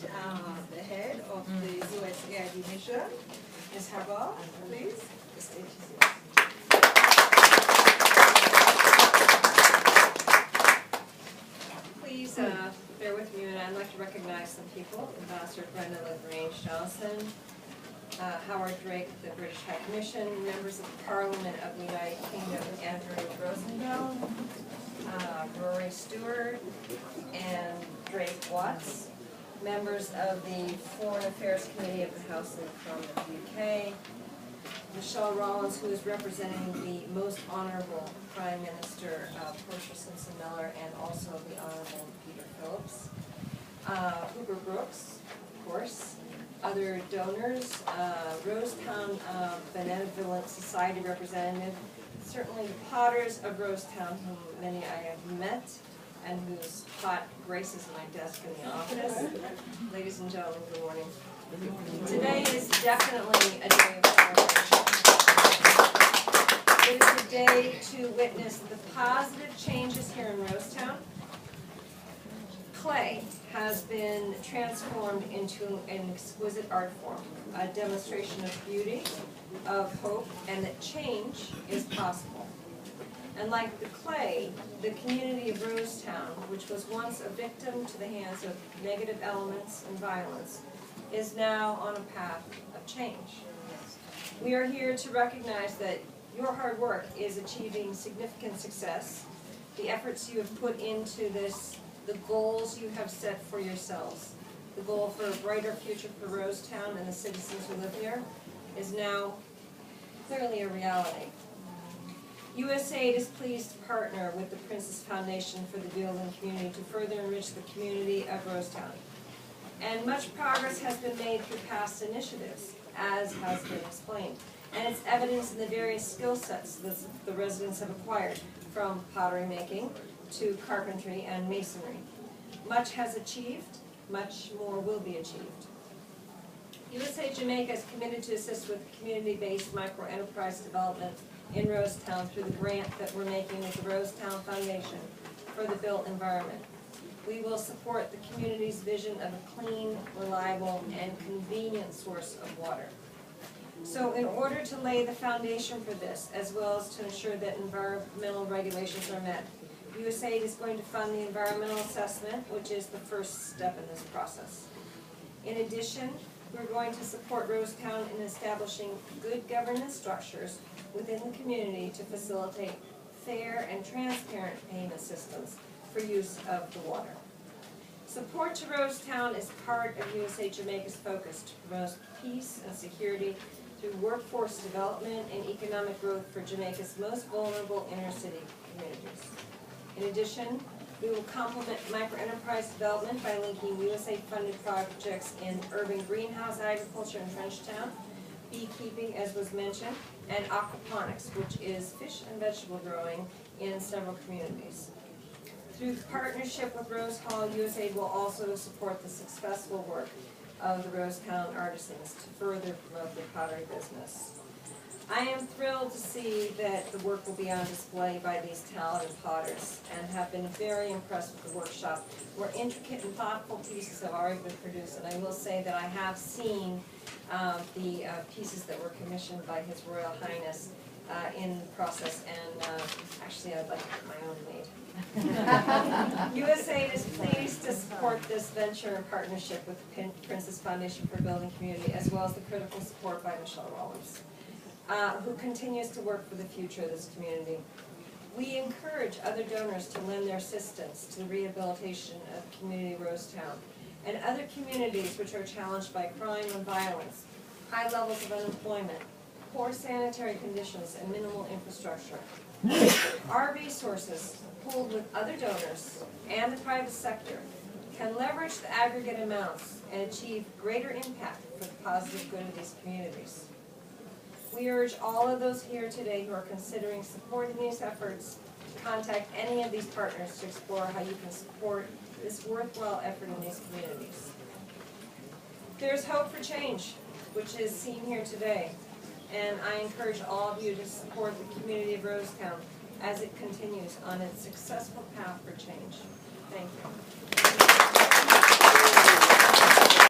the head of the USAID mission, Ms. Hagar, please. The stage is yours. Please bear with me, and I'd like to recognize some people. Ambassador Brenda Lagrange Johnson, Howard Drake, the British High Commission, members of the Parliament of the United Kingdom, Andrew Rosendahl, Rory Stewart, and Drake Watts, members of the Foreign Affairs Committee of the House from the UK, Michelle Rollins, who is representing the Most Honourable Prime Minister Portia Simpson-Miller, and also the Honourable Peter Phillips, Hooper Brooks, of course, other donors, Rosetown Benevolent Society representative, certainly the Potters of Rosetown, whom many I have met, and whose pot graces my desk in the office. Ladies and gentlemen, good morning. Today is definitely a day of celebration. It is a day to witness the positive changes here in Rosetown. Clay has been transformed into an exquisite art form, a demonstration of beauty, of hope, and that change is possible. And like the clay, the community of Rosetown, which was once a victim to the hands of negative elements and violence, is now on a path of change. We are here to recognize that your hard work is achieving significant success. The efforts you have put into this, the goals you have set for yourselves, the goal for a brighter future for Rosetown and the citizens who live here, is now clearly a reality. USAID is pleased to partner with the Princess Foundation for the Building Community to further enrich the community of Rosetown. And much progress has been made through past initiatives, as has been explained. And it's evidenced in the various skill sets that the residents have acquired, from pottery making to carpentry and masonry. Much has achieved, much more will be achieved. USA Jamaica is committed to assist with community-based micro-enterprise development in Rosetown through the grant that we're making with the Rosetown Foundation for the built environment. We will support the community's vision of a clean, reliable, and convenient source of water. So in order to lay the foundation for this, as well as to ensure that environmental regulations are met, USAID is going to fund the environmental assessment, which is the first step in this process. In addition, we're going to support Rosetown in establishing good governance structures within the community to facilitate fair and transparent payment systems for use of the water. Support to Rosetown is part of USA Jamaica's focus to promote peace and security through workforce development and economic growth for Jamaica's most vulnerable inner-city communities. In addition, we will complement microenterprise development by linking USAID-funded projects in urban greenhouse agriculture in Trenchtown, beekeeping, as was mentioned, and aquaponics, which is fish and vegetable growing in several communities. Through partnership with Rose Hall, USAID will also support the successful work of the Rosetown artisans to further promote the pottery business. I am thrilled to see that the work will be on display by these talented potters, and have been very impressed with the workshop, where intricate and thoughtful pieces have already been produced. And I will say that I have seen the pieces that were commissioned by His Royal Highness in the process, and actually I'd like to get my own made. USAID is pleased to support this venture in partnership with the Princess Foundation for Building Community, as well as the critical support by Michelle Rollins, who continues to work for the future of this community. We encourage other donors to lend their assistance to the rehabilitation of community Rosetown and other communities which are challenged by crime and violence, high levels of unemployment, poor sanitary conditions, and minimal infrastructure. Our resources, pooled with other donors and the private sector, can leverage the aggregate amounts and achieve greater impact for the positive good of these communities. We urge all of those here today who are considering supporting these efforts to contact any of these partners to explore how you can support this worthwhile effort in these communities. There's hope for change, which is seen here today, and I encourage all of you to support the community of Rosetown as it continues on its successful path for change. Thank you.